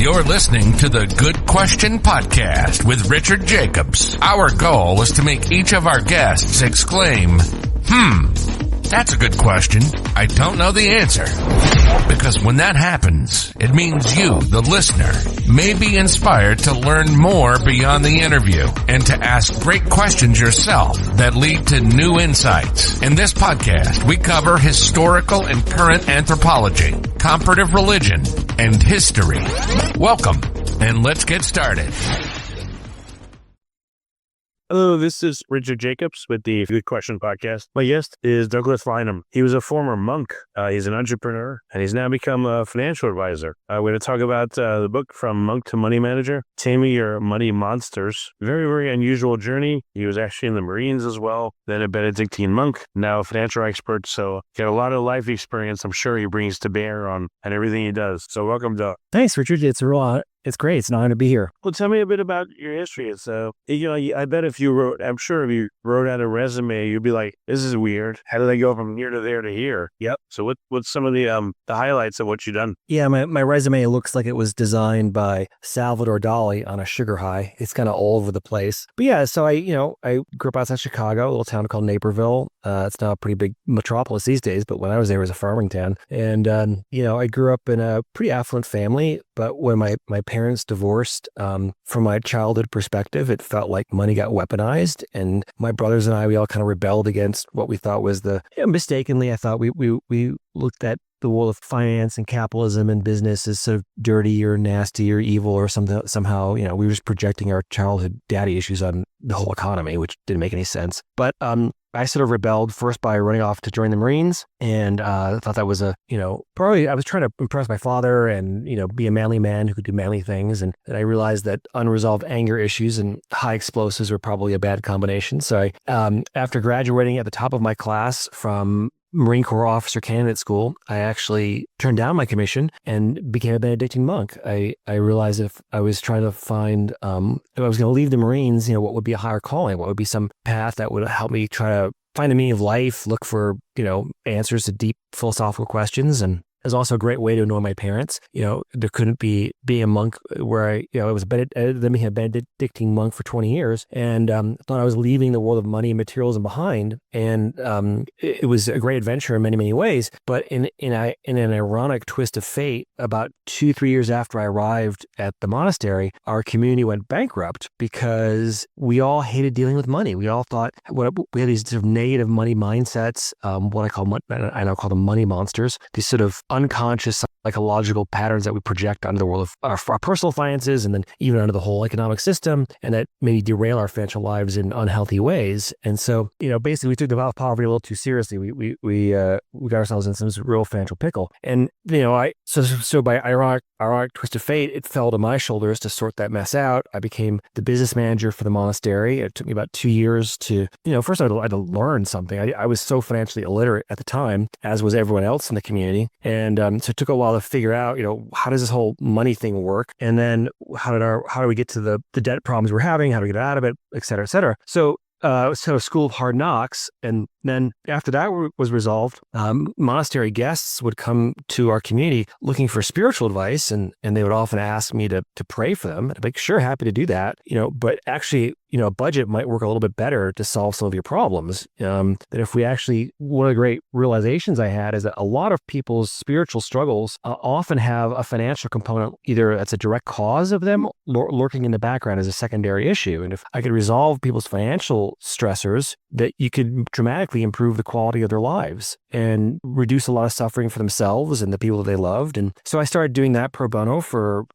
You're listening to the Good Question Podcast with Richard Jacobs. Our goal is to make each of our guests exclaim, that's a good question. I don't know the answer. Because when that happens, it means you, the listener, may be inspired to learn more beyond the interview and to ask great questions yourself that lead to new insights. In this podcast, we cover historical and current anthropology, comparative religion, and history. Welcome, and let's get started. Hello, this is Richard Jacobs with the Good Question Podcast. My guest is Douglas Lynam. He was a former monk. He's an entrepreneur, and he's now become a financial advisor. We're going to talk about the book From Monk to Money Manager, Taming Your Money Monsters. Very, very unusual journey. He was actually in the Marines as well, then a Benedictine monk, now a financial expert. So got a lot of life experience I'm sure he brings to bear on everything he does. So welcome, Doug. Thanks, Richard. It's a real honor. It's great. It's an honor to be here. Well, tell me a bit about your history. So, I bet if you wrote out a resume, you'd be like, this is weird. How did I go from here to there to here? Yep. So what's some of the highlights of what you've done? Yeah, my resume looks like it was designed by Salvador Dali on a sugar high. It's kind of all over the place. But yeah, so I grew up outside Chicago, a little town called Naperville. It's now a pretty big metropolis these days, but when I was there, it was a farming town. And, I grew up in a pretty affluent family, but when my parents divorced, from my childhood perspective, it felt like money got weaponized, and my brothers and we all kind of rebelled against what we thought was mistakenly, I thought we looked at the world of finance and capitalism and business as sort of dirty or nasty or evil or something. Somehow, we were just projecting our childhood daddy issues on the whole economy, which didn't make any sense. But I sort of rebelled first by running off to join the Marines, and I thought that was probably I was trying to impress my father and, be a manly man who could do manly things. And I realized that unresolved anger issues and high explosives were probably a bad combination. So after graduating at the top of my class from Marine Corps Officer Candidate School, I actually turned down my commission and became a Benedictine monk. I realized if I was trying to find, if I was going to leave the Marines, what would be a higher calling? What would be some path that would help me try to find the meaning of life, look for, answers to deep philosophical questions? And it was also a great way to annoy my parents. There couldn't be being a monk where I was a Benedictine monk for 20 years and thought I was leaving the world of money and materialism behind. And it was a great adventure in many, many ways. But in an ironic twist of fate, about 2-3 years after I arrived at the monastery, our community went bankrupt because we all hated dealing with money. We all thought we had these sort of negative money mindsets, what I now call them money monsters, these sort of unconscious psychological patterns that we project onto the world of our personal finances and then even onto the whole economic system, and that maybe derail our financial lives in unhealthy ways. And so, basically we took the vow of poverty a little too seriously. We got ourselves in some real financial pickle. And, so by ironic twist of fate, it fell to my shoulders to sort that mess out. I became the business manager for the monastery. It took me about 2 years to, first I had to learn something. I was so financially illiterate at the time, as was everyone else in the community. And so it took a while to figure out, how does this whole money thing work? And then how do we get to the debt problems we're having? How do we get out of it? Et cetera, et cetera. So a school of hard knocks. And then after that was resolved, monastery guests would come to our community looking for spiritual advice. And they would often ask me to pray for them. And I'd be like, sure, happy to do that. But actually, a budget might work a little bit better to solve some of your problems. That if we actually, one of the great realizations I had is that a lot of people's spiritual struggles often have a financial component, either that's a direct cause of them lurking in the background as a secondary issue. And if I could resolve people's financial stressors, that you could dramatically improve the quality of their lives and reduce a lot of suffering for themselves and the people that they loved. And so I started doing that pro bono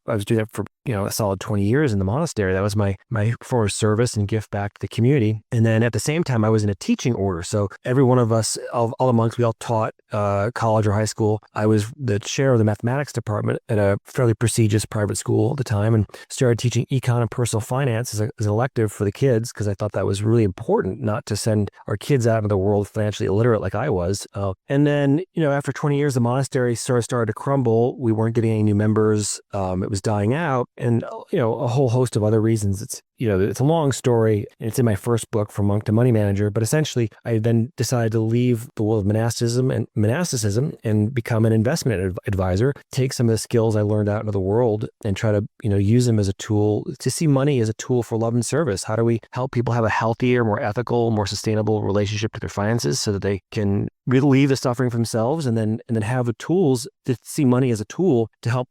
I was doing that for a solid 20 years in the monastery. That was my form of service and gift back to the community. And then at the same time, I was in a teaching order. So every one of us, all the monks, we all taught college or high school. I was the chair of the mathematics department at a fairly prestigious private school at the time, and started teaching econ and personal finance as an elective for the kids, because I thought that was really important, not to send our kids out into the world financially illiterate like I was. And then, after 20 years, the monastery started to crumble. We weren't getting any new members. It was dying out. And, a whole host of other reasons. It's, it's a long story. It's in my first book, From Monk to Money Manager. But essentially, I then decided to leave the world of monasticism and become an investment advisor, take some of the skills I learned out into the world and try to, use them as a tool to see money as a tool for love and service. How do we help people have a healthier, more ethical, more sustainable relationship to their finances so that they can relieve the suffering from themselves and then have the tools to see money as a tool to help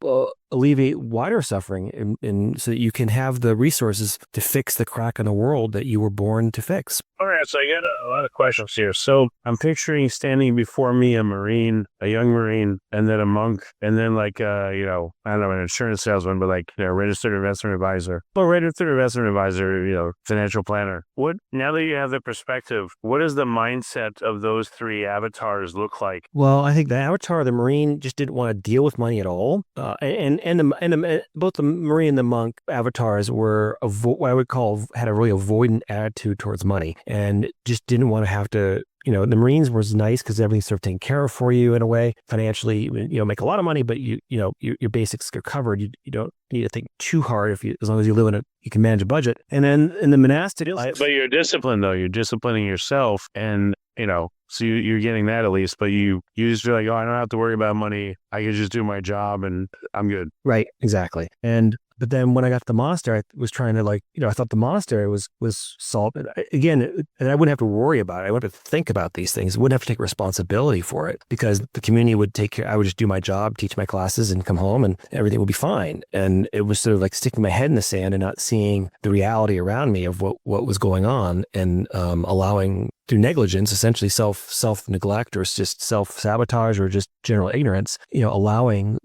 alleviate wider suffering and so that you can have the resources to fix the crack in the world that you were born to fix. All right, so I got a lot of questions here. So I'm picturing standing before me a Marine, a young Marine, and then a monk, and then like, I don't know, an insurance salesman, but like, registered investment advisor. Well, registered investment advisor, financial planner. Now that you have the perspective, what does the mindset of those three avatars look like? Well, I think the avatar of the Marine just didn't want to deal with money at all. And both the Marine and the monk avatars were what I would call had a really avoidant attitude towards money and just didn't want to have to. The Marines was nice because everything's sort of taken care of for you in a way. Financially, make a lot of money, but your basics are covered. You don't need to think too hard as long as you you can manage a budget. And then in the monastic, but you're disciplined though. You're disciplining yourself, and so you're getting that at least. But you just feel like, I don't have to worry about money. I can just do my job, and I'm good. Right, exactly. But then when I got to the monastery, I was trying to I thought the monastery was solved. Again, and I wouldn't have to worry about it. I wouldn't have to think about these things. I wouldn't have to take responsibility for it because the community would take care. I would just do my job, teach my classes and come home and everything would be fine. And it was sort of like sticking my head in the sand and not seeing the reality around me of what was going on and allowing through negligence, essentially self-neglect or just self-sabotage or just general ignorance, allowing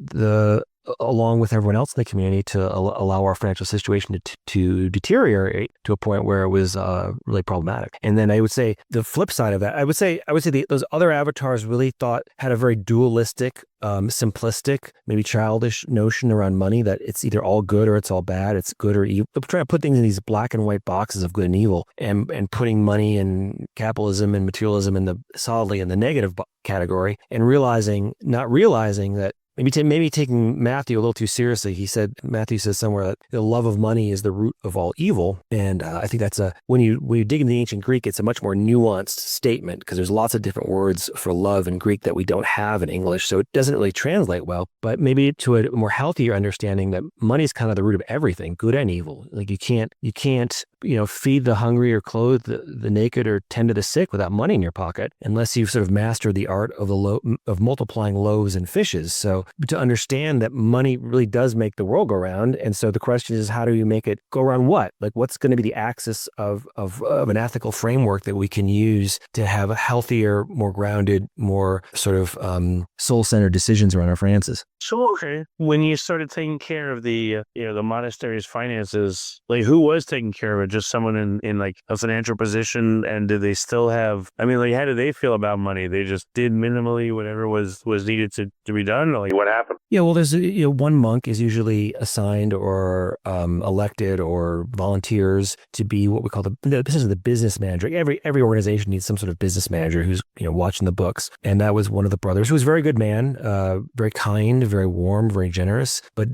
along with everyone else in the community to allow our financial situation to deteriorate to a point where it was really problematic. And then I would say the flip side of that, I would say those other avatars really had a very dualistic, simplistic, maybe childish notion around money that it's either all good or it's all bad. It's good or evil. They're trying to put things in these black and white boxes of good and evil and putting money and capitalism and materialism solidly in the negative category and not realizing that Maybe taking Matthew a little too seriously. Matthew says somewhere that the love of money is the root of all evil. And I think that's when you dig into the ancient Greek, it's a much more nuanced statement because there's lots of different words for love in Greek that we don't have in English. So it doesn't really translate well, but maybe to a more healthier understanding that money is kind of the root of everything, good and evil. Like you can't feed the hungry or clothe the naked or tend to the sick without money in your pocket unless you've sort of mastered the art of multiplying loaves and fishes. So to understand that money really does make the world go round. And so the question is, how do you make it go around what? Like what's going to be the axis of an ethical framework that we can use to have a healthier, more grounded, more sort of soul-centered decisions around our finances? So, okay, when you started taking care of the monastery's finances, like who was taking care of it? Just someone in like a financial position? And did they still have, how did they feel about money? They just did minimally whatever was needed to be done? Or like what happened? Yeah, well, there's one monk is usually assigned or elected or volunteers to be what we call the business manager. Every organization needs some sort of business manager who's watching the books, and that was one of the brothers who was a very good man, very kind, very warm, very generous, but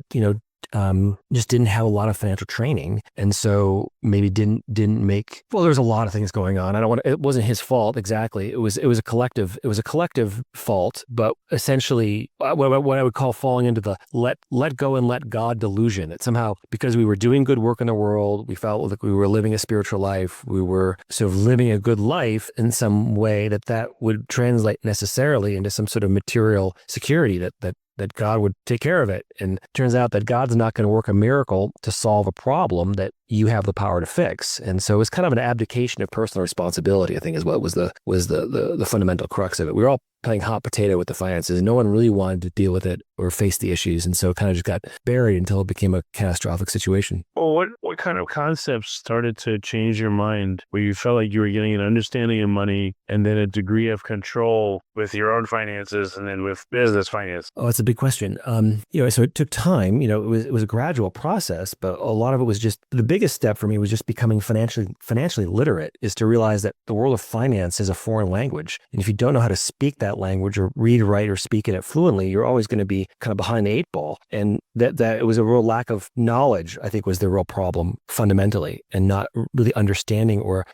just didn't have a lot of financial training, and so maybe didn't make. Well, there's a lot of things going on. It wasn't his fault exactly. It was a collective fault. But essentially, what I would call falling into the let go and let God delusion. That somehow because we were doing good work in the world, we felt like we were living a spiritual life. We were sort of living a good life in some way that would translate necessarily into some sort of material security that God would take care of it. And it turns out that God's not going to work a miracle to solve a problem that you have the power to fix. And so it's kind of an abdication of personal responsibility, I think, is what was the fundamental crux of it. We were all playing hot potato with the finances. No one really wanted to deal with it or face the issues. And so it kind of just got buried until it became a catastrophic situation. Well, what kind of concepts started to change your mind where you felt like you were getting an understanding of money and then a degree of control with your own finances and then with business finance? Oh, that's a big question. So it took time. It was a gradual process, but a lot of it was just the biggest biggest step for me was just becoming financially literate, is to realize that the world of finance is a foreign language. And if you don't know how to speak that language or read, write, or speak it fluently, you're always going to be kind of behind the eight ball. And that it was a real lack of knowledge, I think, was the real problem fundamentally, and not really understanding or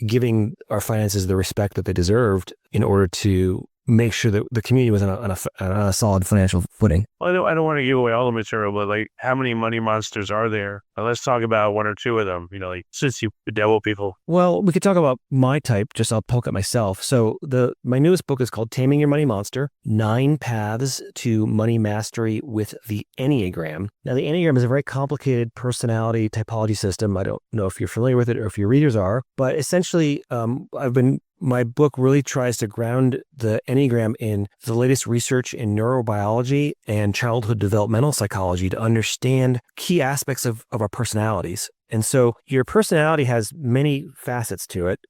giving our finances the respect that they deserved in order to make sure that the community was on a solid financial footing. Well, I don't want to give away all the material, but like, how many money monsters are there? Let's talk about one or two of them, like, since you devil people. Well, we could talk about my type, I'll poke at myself. So my newest book is called Taming Your Money Monster, 9 Paths to Money Mastery with the Enneagram. Now, the Enneagram is a very complicated personality typology system. I don't know if you're familiar with it or if your readers are, but essentially, my book really tries to ground the Enneagram in the latest research in neurobiology and childhood developmental psychology to understand key aspects of our personalities. And so your personality has many facets to it.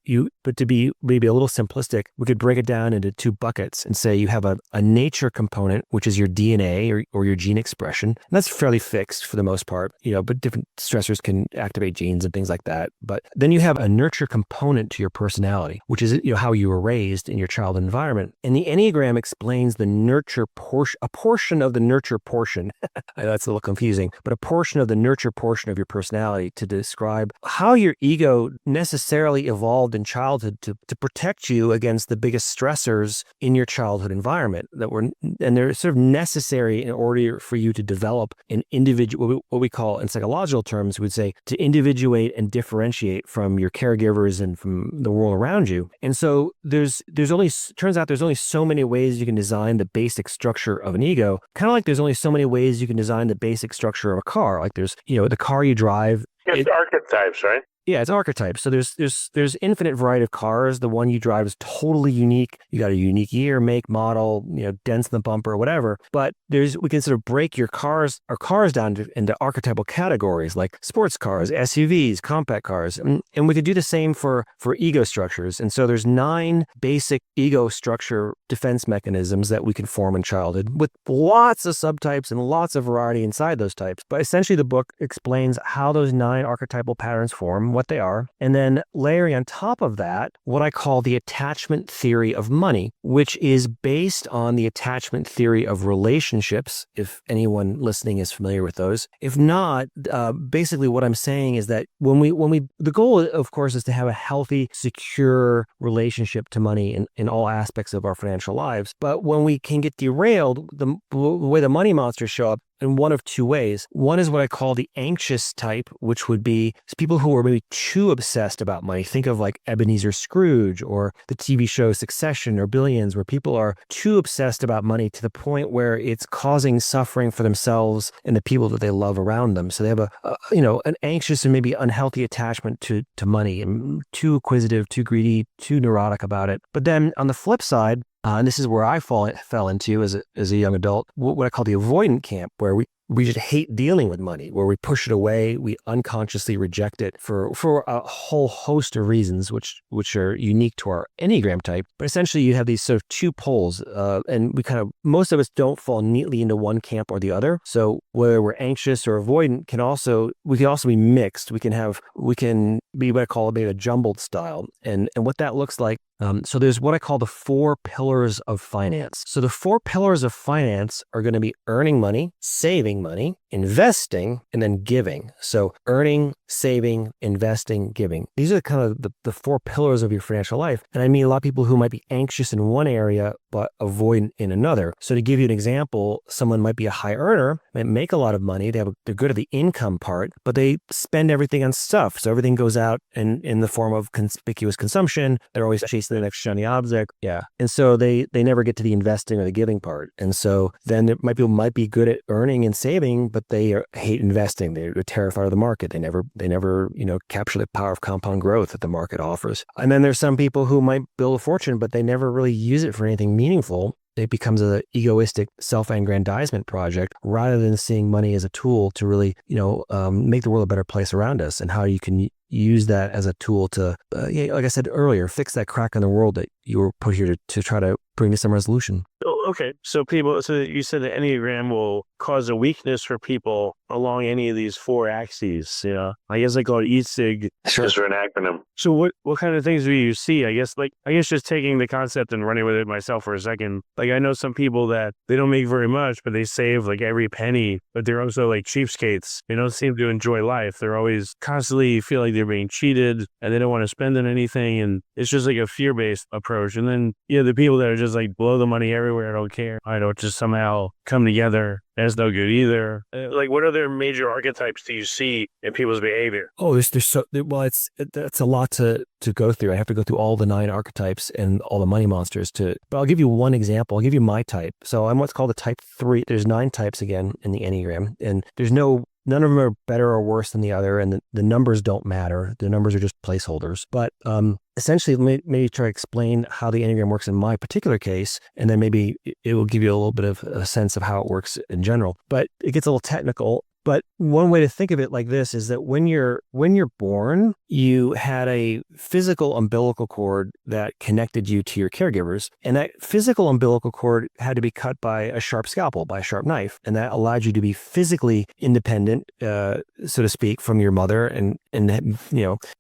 But to be maybe a little simplistic, we could break it down into 2 buckets and say you have a nature component, which is your DNA or your gene expression. And that's fairly fixed for the most part, but different stressors can activate genes and things like that. But then you have a nurture component to your personality, which is how you were raised in your childhood environment. And the Enneagram explains the nurture portion, a portion of the nurture portion. I know that's a little confusing, but a portion of the nurture portion of your personality to describe how your ego necessarily evolved in childhood to protect you against the biggest stressors in your childhood environment and they're sort of necessary in order for you to develop an individual, what we call in psychological terms, we would say to individuate and differentiate from your caregivers and from the world around you. And so turns out there's only so many ways you can design the basic structure of an ego, kind of like there's only so many ways you can design the basic structure of a car. Like there's, the car you drive. It's archetypes, right? Yeah, it's archetypes. So there's infinite variety of cars. The one you drive is totally unique. You got a unique year, make, model, dents in the bumper, whatever. But we can sort of break our cars down into archetypal categories like sports cars, SUVs, compact cars, and we could do the same for ego structures. And so there's 9 basic ego structure defense mechanisms that we can form in childhood with lots of subtypes and lots of variety inside those types. But essentially, the book explains how those 9 archetypal patterns form, what they are, and then layering on top of that what I call the attachment theory of money, which is based on the attachment theory of relationships, if anyone listening is familiar with those. If not, basically what I'm saying is that the goal, of course, is to have a healthy, secure relationship to money in all aspects of our financial lives. But when we can get derailed, the way the money monsters show up in one of 2 ways. One is what I call the anxious type, which would be people who are maybe too obsessed about money. Think of like Ebenezer Scrooge or the TV show Succession or Billions, where people are too obsessed about money to the point where it's causing suffering for themselves and the people that they love around them. So they have an anxious and maybe unhealthy attachment to money, and too acquisitive, too greedy, too neurotic about it. But then on the flip side, and this is where I fell into as a young adult, what I call the avoidant camp, where we just hate dealing with money, where we push it away, we unconsciously reject it for a whole host of reasons, which are unique to our Enneagram type. But essentially, you have these sort of 2 poles, and most of us don't fall neatly into one camp or the other. So whether we're anxious or avoidant, we can also be mixed. We can be what I call maybe a jumbled style, and what that looks like. So there's what I call the 4 pillars of finance. So the 4 pillars of finance are going to be earning money, saving money, investing, and then giving. So earning, saving, investing, giving. These are kind of the 4 pillars of your financial life. And I mean a lot of people who might be anxious in one area, but avoidant in another. So to give you an example, someone might be a high earner, might make a lot of money, they're good at the income part, but they spend everything on stuff. So everything goes out in the form of conspicuous consumption. They're always chasing the next shiny object. Yeah. And so they never get to the investing or the giving part. And so then people might be good at earning and saving, but they hate investing. They're terrified of the market. They never capture the power of compound growth that the market offers. And then there's some people who might build a fortune, but they never really use it for anything meaningful. It becomes an egoistic self-aggrandizement project rather than seeing money as a tool to really, make the world a better place around us, and how you can use that as a tool to, like I said earlier, fix that crack in the world that you were put here to try to bring to some resolution. Okay. So you said the Enneagram will cause a weakness for people along any of these four axes, I guess I call it ESIG just for an acronym. So what kind of things do you see? I guess just taking the concept and running with it myself for a second. I know some people that they don't make very much, but they save every penny, but they're also cheapskates. They don't seem to enjoy life. They're always constantly feel like they're being cheated and they don't want to spend on anything. And it's just a fear-based approach. And then, the people that are just blow the money everywhere, don't care. I don't just somehow come together. That's no good either. What other major archetypes do you see in people's behavior? Oh, that's a lot to go through. I have to go through all the 9 archetypes and all the money monsters but I'll give you one example. I'll give you my type. So I'm what's called a type 3. There's 9 types again in the Enneagram, and none of them are better or worse than the other, and the numbers don't matter. The numbers are just placeholders. But essentially, let me maybe try to explain how the Enneagram works in my particular case, and then maybe it will give you a little bit of a sense of how it works in general. But it gets a little technical. But one way to think of it like this is that when you're born, you had a physical umbilical cord that connected you to your caregivers. And that physical umbilical cord had to be cut by a sharp scalpel, by a sharp knife. And that allowed you to be physically independent, so to speak, from your mother.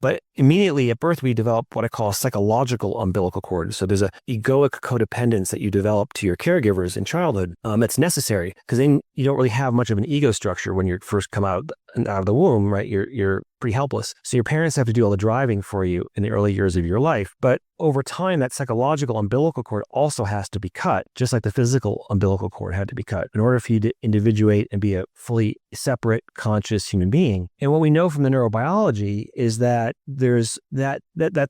But immediately at birth, we develop what I call a psychological umbilical cord. So there's a egoic codependence that you develop to your caregivers in childhood. That's necessary because then you don't really have much of an ego structure when you first come out of the womb, right? You're pretty helpless. So your parents have to do all the driving for you in the early years of your life. But over time, that psychological umbilical cord also has to be cut, just like the physical umbilical cord had to be cut in order for you to individuate and be a fully separate, conscious human being. And what we know from the neurobiology is that there's that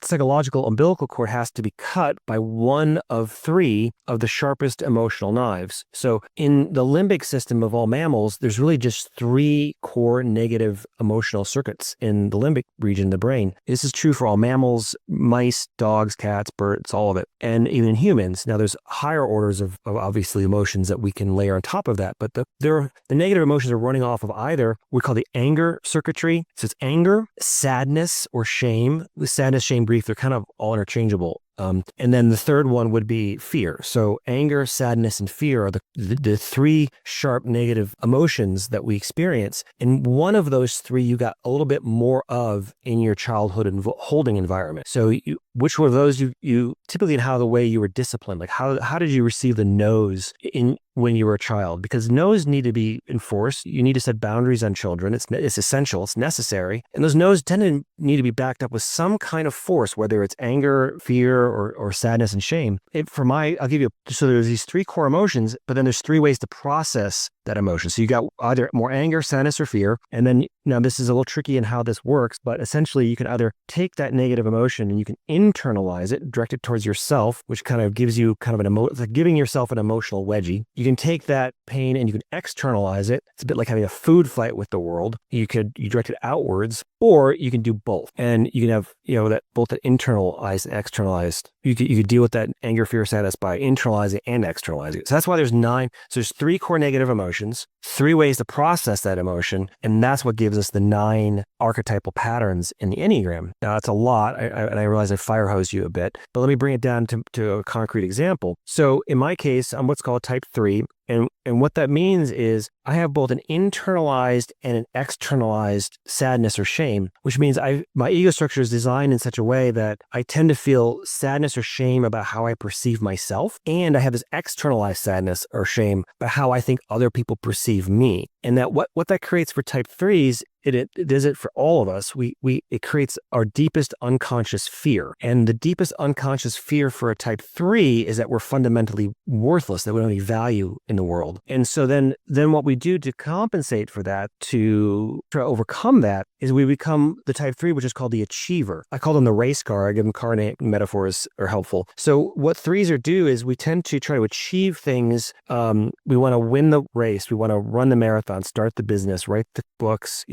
psychological umbilical cord has to be cut by one of 3 of the sharpest emotional knives. So in the limbic system of all mammals, there's really just 3 core negative emotional circuits in the limbic region of the brain. This is true for all mammals, mice, dogs, cats, birds, all of it, and even humans. Now, there's higher orders of obviously emotions that we can layer on top of that, but the negative emotions are running off of either we call the anger circuitry. So it's anger, sadness, or shame. With sadness, shame, grief, they're kind of all interchangeable. And then the third one would be fear. So anger, sadness, and fear are the 3 sharp negative emotions that we experience. And one of those 3 you got a little bit more of in your childhood holding environment. So which one of those you typically in how the way you were disciplined, how did you receive the no's when you were a child? Because no's need to be enforced. You need to set boundaries on children. It's essential. It's necessary. And those no's tend to need to be backed up with some kind of force, whether it's anger, fear, or sadness and shame. I'll give you, so there's these 3 core emotions, but then there's 3 ways to process that emotion. So you got either more anger, sadness, or fear. And then now this is a little tricky in how this works, but essentially you can either take that negative emotion and you can internalize it, direct it towards yourself, which kind of gives you kind of it's like giving yourself an emotional wedgie. You can take that pain and you can externalize it. It's a bit like having a food fight with the world. You direct it outwards, or you can do both. And you can have, that both that internalized and externalized. You could deal with that anger, fear, sadness by internalizing and externalizing it. So that's why there's 9. So there's 3 core negative emotions, 3 ways to process that emotion. And that's what gives us the 9 archetypal patterns in the Enneagram. Now, that's a lot. And I realize I firehosed you a bit, but let me bring it down to a concrete example. So in my case, I'm what's called type 3. And what that means is I have both an internalized and an externalized sadness or shame, which means my ego structure is designed in such a way that I tend to feel sadness or shame about how I perceive myself. And I have this externalized sadness or shame about how I think other people perceive me. And that what that creates for type 3s, it does it for all of us. It creates our deepest unconscious fear. And the deepest unconscious fear for a type 3 is that we're fundamentally worthless, that we don't have any value in the world. And so then what we do to compensate for that, to try to overcome that, is we become the type 3, which is called the achiever. I call them the race car. I give them car name metaphors are helpful. So what 3s do is we tend to try to achieve things. We want to win the race. We want to run the marathon, start the business, write the books,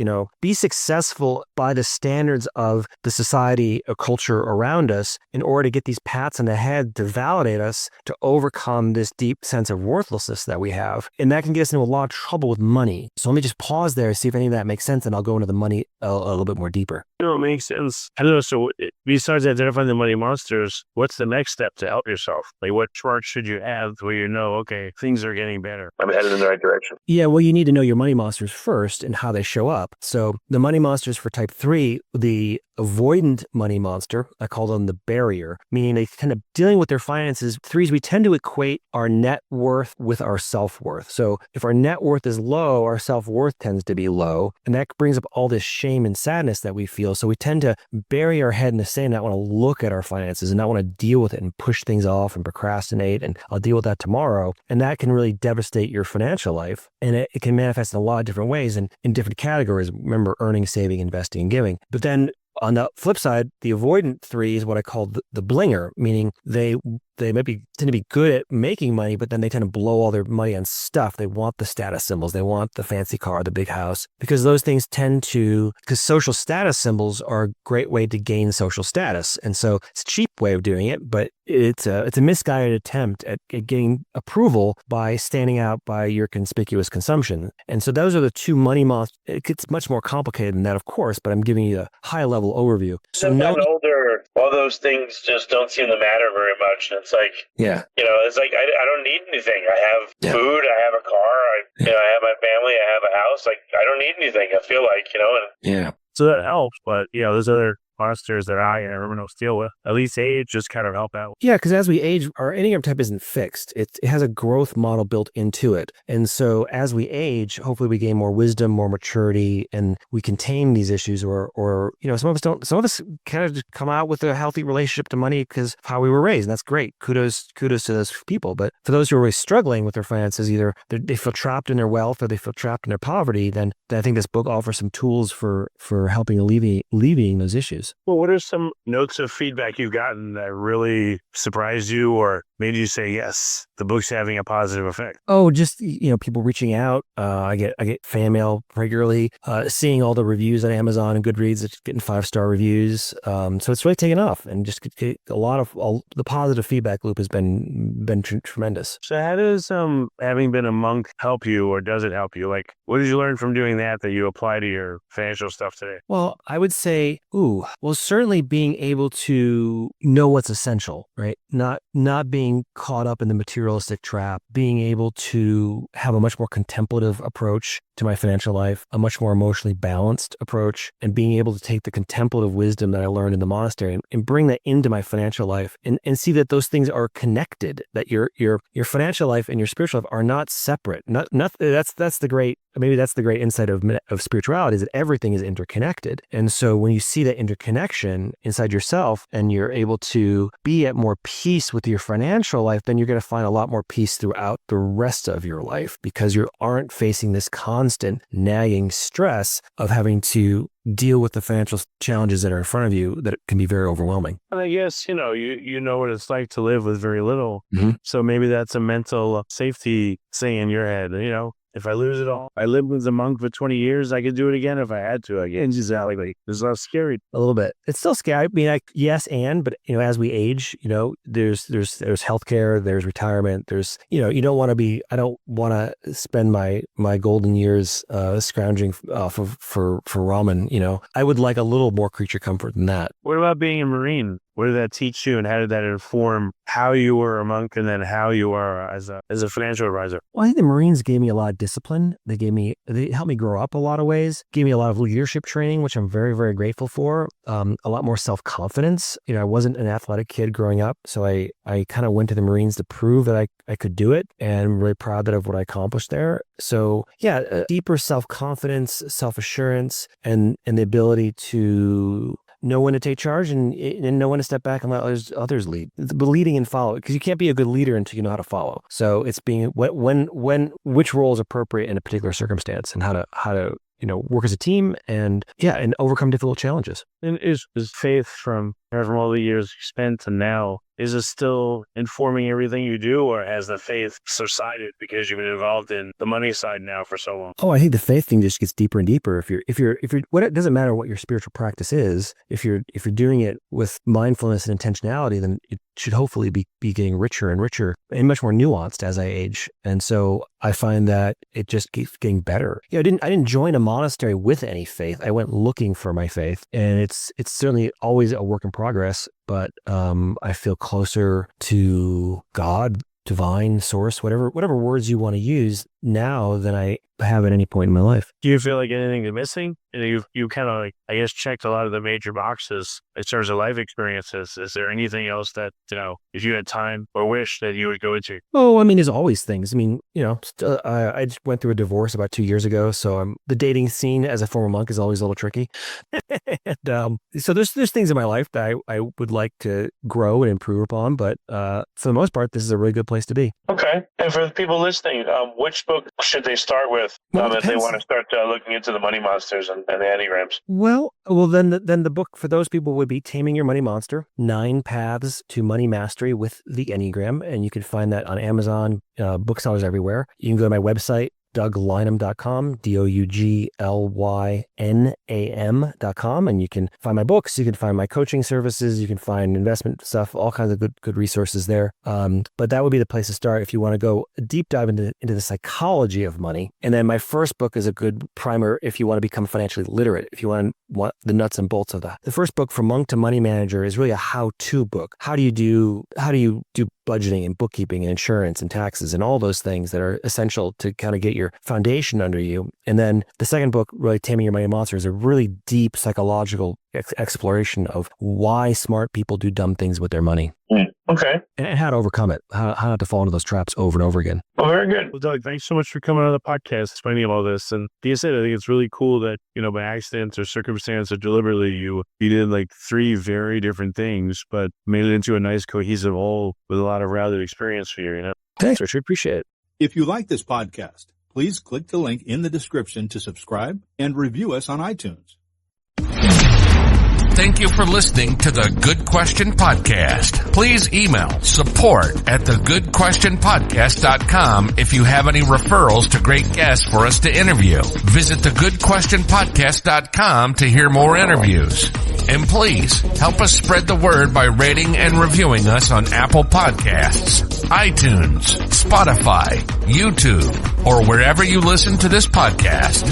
be successful by the standards of the society or culture around us in order to get these pats on the head to validate us, to overcome this deep sense of worthlessness that we have. And that can get us into a lot of trouble with money. So let me just pause there, see if any of that makes sense, and I'll go into the money a little bit more deeper. It makes sense. I don't know. So besides identifying the money monsters, what's the next step to help yourself? Like what chart should you have where you know, okay, things are getting better? I'm headed in the right direction. Yeah, well, you need to know your money monsters first and how they show up. So the money monsters for type 3, the avoidant money monster, I call them the barrier, meaning they kind of dealing with their finances. Threes, we tend to equate our net worth with our self-worth. So if our net worth is low, our self-worth tends to be low. And that brings up all this shame and sadness that we feel. So we tend to bury our head in the sand, not want to look at our finances and not want to deal with it and push things off and procrastinate. And I'll deal with that tomorrow. And that can really devastate your financial life. And it can manifest in a lot of different ways and in different categories. Remember, earning, saving, investing, and giving. But then on the flip side, the avoidant 3 is what I call the blinger, meaning they tend to be good at making money, but then they tend to blow all their money on stuff. They want the status symbols. They want the fancy car, the big house, because those things because social status symbols are a great way to gain social status. And so it's a cheap way of doing it, but it's a misguided attempt at getting approval by standing out by your conspicuous consumption. And so those are the two money monsters. It gets much more complicated than that, of course, but I'm giving you a high level overview. So I've gotten older, all those things just don't seem to matter very much. And it's like, it's like I don't need anything. I have food, I have a car, I have my family, I have a house. Like I don't need anything. I feel like, So that helps, but there's other monsters that I and everyone else deal with. At least age just kind of help out. Yeah, because as we age, our Enneagram type isn't fixed. It has a growth model built into it. And so as we age, hopefully we gain more wisdom, more maturity, and we contain these issues or some of us don't. Some of us kind of just come out with a healthy relationship to money because of how we were raised. And that's great. Kudos to those people. But for those who are really struggling with their finances, either they feel trapped in their wealth or they feel trapped in their poverty, then I think this book offers some tools for helping alleviating those issues. Well, what are some notes of feedback you've gotten that really surprised you or made you say, yes, the book's having a positive effect? Oh, just, people reaching out. I get fan mail regularly, seeing all the reviews on Amazon and Goodreads, it's getting 5-star reviews. So it's really taken off and just a lot of the positive feedback loop has been tremendous. So how does having been a monk help you, or does it help you? Like, what did you learn from doing that you apply to your financial stuff today? Well, I would say, certainly being able to know what's essential, right? Not being caught up in the materialistic trap, being able to have a much more contemplative approach to my financial life, a much more emotionally balanced approach, and being able to take the contemplative wisdom that I learned in the monastery and bring that into my financial life and see that those things are connected, that your financial life and your spiritual life are not separate. That's the great insight of spirituality, is that everything is interconnected. And so when you see that interconnection inside yourself and you're able to be at more peace with your financial life, then you're going to find a lot more peace throughout the rest of your life because you aren't facing this constant nagging stress of having to deal with the financial challenges that are in front of you that can be very overwhelming. And I guess, you know what it's like to live with very little. Mm-hmm. So maybe that's a mental safety thing in your head, If I lose it all, I lived as a monk for 20 years. I could do it again if I had to. Again, just like it's less scary. A little bit. It's still scary. I mean, but as we age, there's healthcare, there's retirement, there's, I don't want to spend my golden years scrounging for ramen. I would like a little more creature comfort than that. What about being a Marine? What did that teach you, and how did that inform how you were a monk and then how you are as a financial advisor? Well, I think the Marines gave me a lot of discipline. They helped me grow up a lot of ways, gave me a lot of leadership training, which I'm very, very grateful for. A lot more self-confidence. I wasn't an athletic kid growing up, so I kind of went to the Marines to prove that I could do it, and I'm really proud of what I accomplished there. So yeah, deeper self-confidence, self-assurance, and the ability to know when to take charge and know when to step back and let others lead. But leading and follow, because you can't be a good leader until you know how to follow. So it's being which role is appropriate in a particular circumstance and how to work as a team and overcome difficult challenges. And is faith from from all the years you spent to now, is it still informing everything you do, or has the faith subsided because you've been involved in the money side now for so long? Oh, I think the faith thing just gets deeper and deeper. If you're, what it doesn't matter what your spiritual practice is. If you're doing it with mindfulness and intentionality, then it should hopefully be getting richer and richer and much more nuanced as I age. And so I find that it just keeps getting better. I didn't join a monastery with any faith. I went looking for my faith, and it's certainly always a work in progress. But I feel closer to God, divine source, whatever words you want to use now than I have at any point in my life. Do you feel like anything is missing? You kind of, I guess, checked a lot of the major boxes in terms of life experiences. Is there anything else that, if you had time or wish, that you would go into? Oh, I mean, there's always things. I mean, I just went through a divorce about 2 years ago, so the dating scene as a former monk is always a little tricky. And so there's things in my life that I would like to grow and improve upon, but for the most part, this is a really good place to be. Okay. And for the people listening, which book should they start with if they want to start looking into the money monsters and the enneagrams? Well, then the book for those people would be Taming Your Money Monster: 9 Paths to Money Mastery with the Enneagram, and you can find that on Amazon, booksellers everywhere. You can go to my website, DougLynam.com, DougLynam.com, and you can find my books, you can find my coaching services, you can find investment stuff, all kinds of good resources there. But that would be the place to start if you want to go a deep dive into the psychology of money. And then my first book is a good primer if you want to become financially literate, if you want the nuts and bolts of that. The first book, From Monk to Money Manager, is really a how-to book. How do you do budgeting and bookkeeping and insurance and taxes and all those things that are essential to kind of get your foundation under you. And then the second book, really Taming Your Money Monster, is a really deep psychological exploration of why smart people do dumb things with their money. Okay. And how to overcome it, how not to fall into those traps over and over again. Well, very good. Well, Doug, thanks so much for coming on the podcast, explaining all this. And like I said, I think it's really cool that, by accident or circumstance or deliberately, you did like 3 very different things, but made it into a nice cohesive whole with a lot of rounded experience for you, Thanks, Richard. Appreciate it. If you like this podcast, please click the link in the description to subscribe and review us on iTunes. Thank you for listening to the Good Question Podcast. Please email support@thegoodquestionpodcast.com if you have any referrals to great guests for us to interview. Visit thegoodquestionpodcast.com to hear more interviews. And please help us spread the word by rating and reviewing us on Apple Podcasts, iTunes, Spotify, YouTube, or wherever you listen to this podcast.